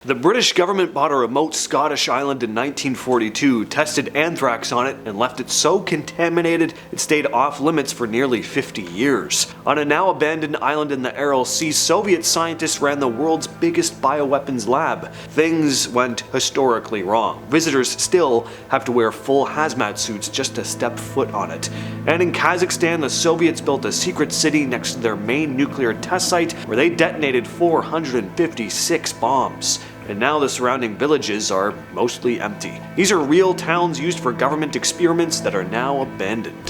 The British government bought a remote Scottish island in 1942, tested anthrax on it, and left it so contaminated it stayed off limits for nearly 50 years. On a now abandoned island in the Aral Sea, Soviet scientists ran the world's biggest bioweapons lab. Things went historically wrong. Visitors still have to wear full hazmat suits just to step foot on it. And in Kazakhstan, the Soviets built a secret city next to their main nuclear test site where they detonated 456 bombs. And now the surrounding villages are mostly empty. These are real towns used for government experiments that are now abandoned.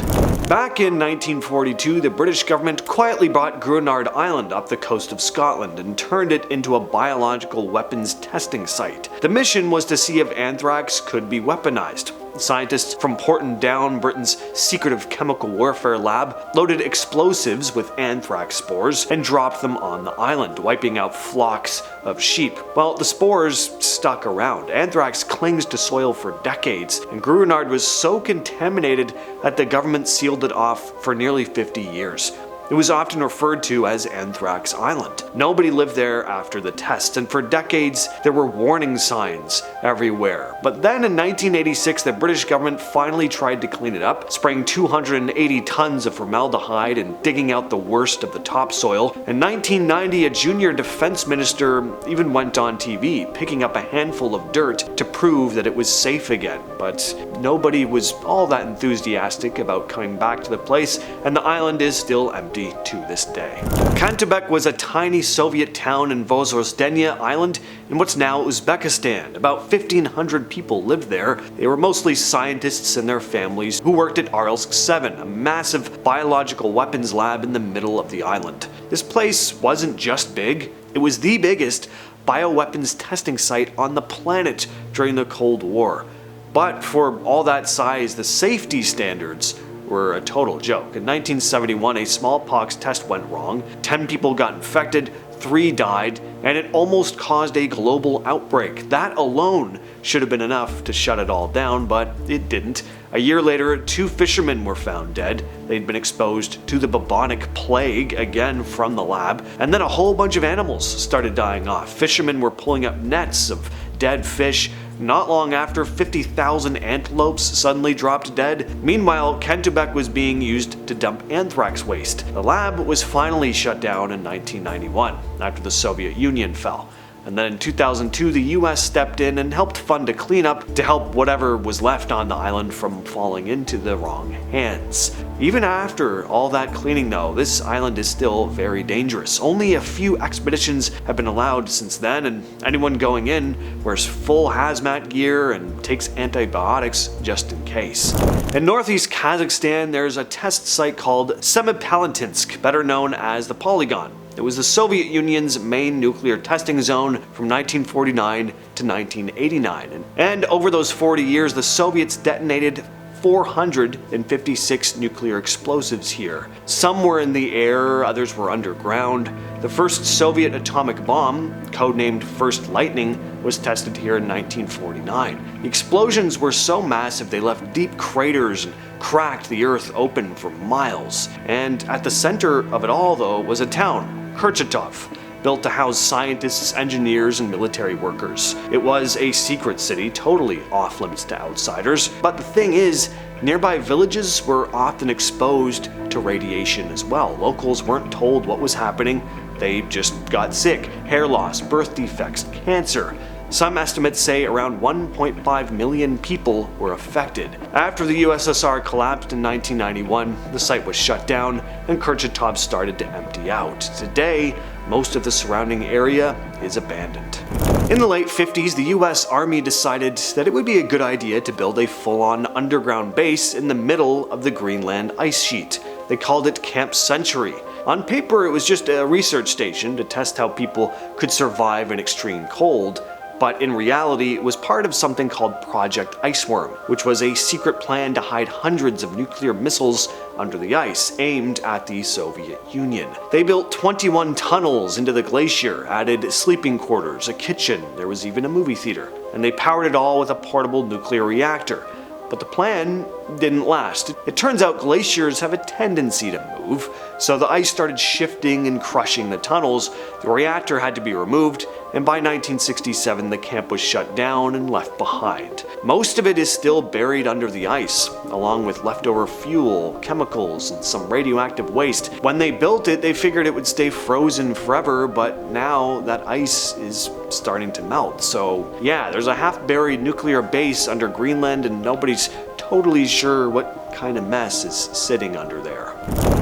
Back in 1942, the British government quietly bought Gruinard Island off the coast of Scotland and turned it into a biological weapons testing site. The mission was to see if anthrax could be weaponized. Scientists from Porton Down, Britain's secretive chemical warfare lab, loaded explosives with anthrax spores and dropped them on the island, wiping out flocks of sheep. Well, the spores stuck around. Anthrax clings to soil for decades, and Gruinard was so contaminated that the government sealed it off for nearly 50 years. It was often referred to as Anthrax Island. Nobody lived there after the test, and for decades there were warning signs everywhere. But then in 1986, the British government finally tried to clean it up, spraying 280 tons of formaldehyde and digging out the worst of the topsoil. In 1990, a junior defense minister even went on TV, picking up a handful of dirt to prove that it was safe again. But nobody was all that enthusiastic about coming back to the place, and the island is still empty to this day. Kantubek was a tiny Soviet town in Fordlândia island in what's now Uzbekistan. About 1,500 people lived there. They were mostly scientists and their families who worked at Aralsk 7, a massive biological weapons lab in the middle of the island. This place wasn't just big, it was the biggest bioweapons testing site on the planet during the Cold War. But for all that size, the safety standards were a total joke. In 1971, a smallpox test went wrong, 10 people got infected, 3 died, and it almost caused a global outbreak. That alone should have been enough to shut it all down, but it didn't. A year later, 2 fishermen were found dead. They'd been exposed to the bubonic plague, again from the lab, and then a whole bunch of animals started dying off. Fishermen were pulling up nets of dead fish. Not long after, 50,000 antelopes suddenly dropped dead. Meanwhile, Kantubek was being used to dump anthrax waste. The lab was finally shut down in 1991, after the Soviet Union fell. And then in 2002, the US stepped in and helped fund a cleanup to help whatever was left on the island from falling into the wrong hands. Even after all that cleaning though, this island is still very dangerous. Only a few expeditions have been allowed since then, and anyone going in wears full hazmat gear and takes antibiotics just in case. In northeast Kazakhstan, there's a test site called Semipalatinsk, better known as the Polygon. It was the Soviet Union's main nuclear testing zone from 1949 to 1989. And over those 40 years, the Soviets detonated 456 nuclear explosives here. Some were in the air, others were underground. The first Soviet atomic bomb, codenamed First Lightning, was tested here in 1949. The explosions were so massive they left deep craters and cracked the earth open for miles. And at the center of it all, though, was a town, Kurchatov, built to house scientists, engineers, and military workers. It was a secret city, totally off limits to outsiders. But the thing is, nearby villages were often exposed to radiation as well. Locals weren't told what was happening, they just got sick. Hair loss, birth defects, cancer. Some estimates say around 1.5 million people were affected. After the USSR collapsed in 1991, the site was shut down and Kurchatov started to empty out. Today, most of the surrounding area is abandoned. In the late 50s, the US Army decided that it would be a good idea to build a full-on underground base in the middle of the Greenland ice sheet. They called it Camp Century. On paper, it was just a research station to test how people could survive in extreme cold. But in reality, it was part of something called Project Iceworm, which was a secret plan to hide hundreds of nuclear missiles under the ice, aimed at the Soviet Union. They built 21 tunnels into the glacier, added sleeping quarters, a kitchen, there was even a movie theater, and they powered it all with a portable nuclear reactor. But the plan didn't last. It turns out glaciers have a tendency to move, So the ice started shifting and crushing the tunnels, the reactor had to be removed, and by 1967 the camp was shut down and left behind. Most of it is still buried under the ice, along with leftover fuel, chemicals, and some radioactive waste. When they built it, they figured it would stay frozen forever, but now that ice is starting to melt. So yeah, there's a half-buried nuclear base under Greenland, and nobody's totally sure what kind of mess is sitting under there.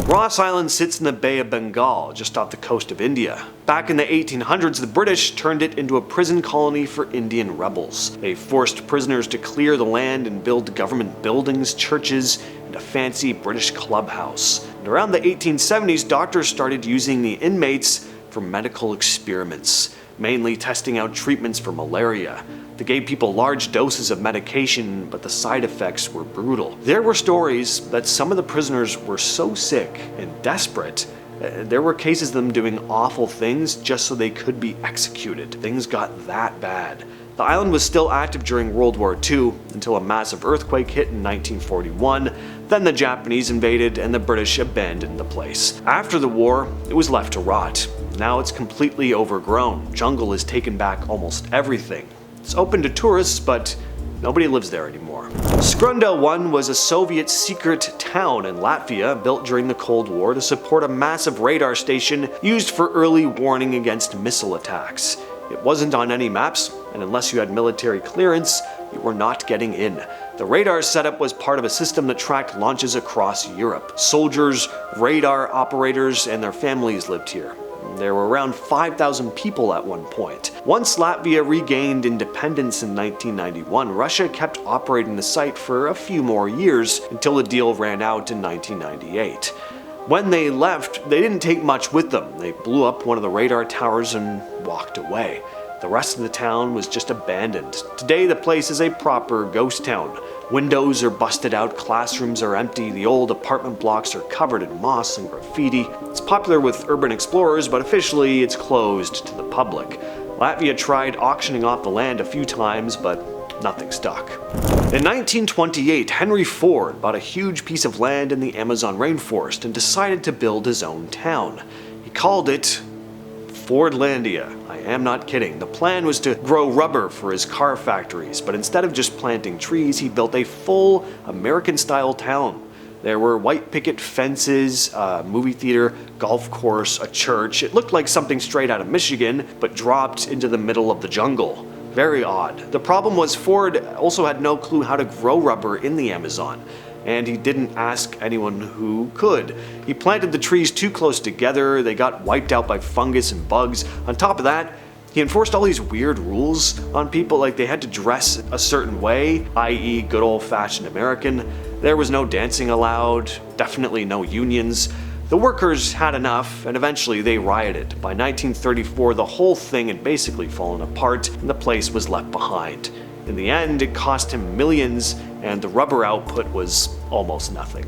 Ross Island sits in the Bay of Bengal, just off the coast of India. Back in the 1800s, the British turned it into a prison colony for Indian rebels. They forced prisoners to clear the land and build government buildings, churches, and a fancy British clubhouse. And around the 1870s, doctors started using the inmates for medical experiments, mainly testing out treatments for malaria. They gave people large doses of medication, but the side effects were brutal. There were stories that some of the prisoners were so sick and desperate, there were cases of them doing awful things just so they could be executed. Things got that bad. The island was still active during World War II until a massive earthquake hit in 1941. Then the Japanese invaded and the British abandoned the place. After the war, it was left to rot. Now it's completely overgrown. Jungle has taken back almost everything. It's open to tourists, but nobody lives there anymore. Skrundel 1 was a Soviet secret town in Latvia built during the Cold War to support a massive radar station used for early warning against missile attacks. It wasn't on any maps, and unless you had military clearance, you were not getting in. The radar setup was part of a system that tracked launches across Europe. Soldiers, radar operators, and their families lived here. There were around 5,000 people at one point. Once Latvia regained independence in 1991, Russia kept operating the site for a few more years until the deal ran out in 1998. When they left, they didn't take much with them. They blew up one of the radar towers and walked away. The rest of the town was just abandoned. Today the place is a proper ghost town. Windows are busted out, classrooms are empty, the old apartment blocks are covered in moss and graffiti. It's popular with urban explorers, but officially it's closed to the public. Latvia tried auctioning off the land a few times, but nothing stuck. In 1928, Henry Ford bought a huge piece of land in the Amazon rainforest and decided to build his own town. He called it Fordlândia. I am not kidding. The plan was to grow rubber for his car factories, but instead of just planting trees, he built a full American-style town. There were white picket fences, a movie theater, golf course, a church. It looked like something straight out of Michigan, but dropped into the middle of the jungle. Very odd. The problem was Ford also had no clue how to grow rubber in the Amazon, and he didn't ask anyone who could. He planted the trees too close together, they got wiped out by fungus and bugs. On top of that, he enforced all these weird rules on people, like they had to dress a certain way, i.e. good old-fashioned American. There was no dancing allowed, definitely no unions. The workers had enough, and eventually they rioted. By 1934, the whole thing had basically fallen apart, and the place was left behind. In the end, it cost him millions, and the rubber output was almost nothing.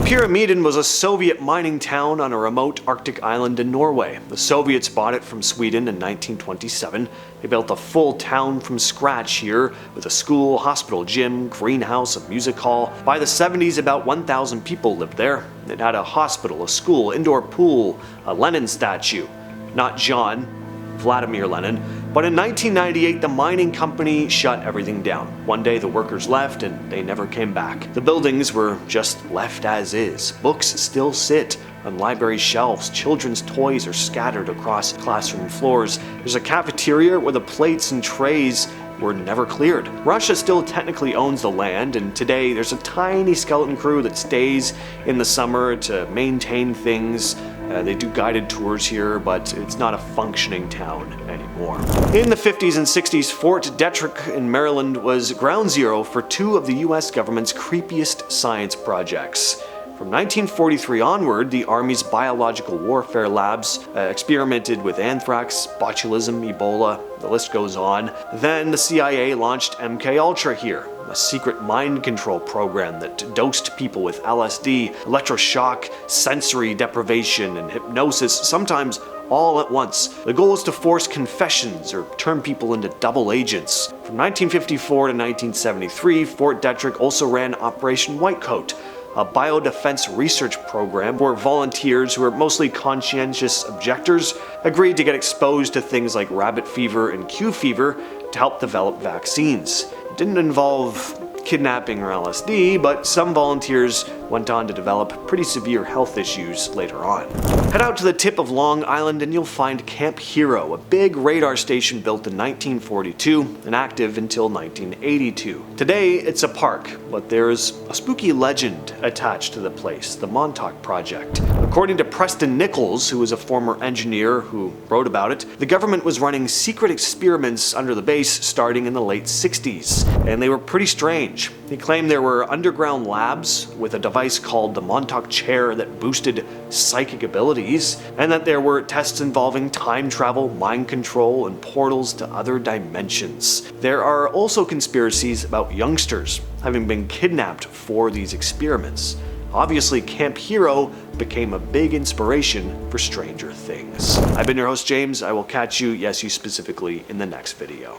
Pyramiden was a Soviet mining town on a remote Arctic island in Norway. The Soviets bought it from Sweden in 1927. They built a full town from scratch here, with a school, hospital, gym, greenhouse, a music hall. By the 70s, about 1,000 people lived there. It had a hospital, a school, indoor pool, a Lenin statue. Not John, Vladimir Lenin. But in 1998, the mining company shut everything down. One day the workers left and they never came back. The buildings were just left as is. Books still sit on library shelves. Children's toys are scattered across classroom floors. There's a cafeteria where the plates and trays were never cleared. Russia still technically owns the land, and today there's a tiny skeleton crew that stays in the summer to maintain things. They do guided tours here, but it's not a functioning town anymore. In the 50s and 60s, Fort Detrick in Maryland was ground zero for two of the US government's creepiest science projects. From 1943 onward, the Army's biological warfare labs experimented with anthrax, botulism, Ebola, the list goes on. Then the CIA launched MKUltra here, a secret mind control program that dosed people with LSD, electroshock, sensory deprivation, and hypnosis, sometimes all at once. The goal is to force confessions or turn people into double agents. From 1954 to 1973, Fort Detrick also ran Operation Whitecoat, a biodefense research program where volunteers who were mostly conscientious objectors agreed to get exposed to things like rabbit fever and Q fever to help develop vaccines. It didn't involve kidnapping or LSD, but some volunteers went on to develop pretty severe health issues later on. Head out to the tip of Long Island and you'll find Camp Hero, a big radar station built in 1942 and active until 1982. Today it's a park, but there's a spooky legend attached to the place, the Montauk Project. According to Preston Nichols, who was a former engineer who wrote about it, the government was running secret experiments under the base starting in the late 60s, and they were pretty strange. He claimed there were underground labs with a device called the Montauk Chair that boosted psychic abilities, and that there were tests involving time travel, mind control, and portals to other dimensions. There are also conspiracies about youngsters having been kidnapped for these experiments. Obviously, Camp Hero became a big inspiration for Stranger Things. I've been your host, James. I will catch you, yes, you specifically, in the next video.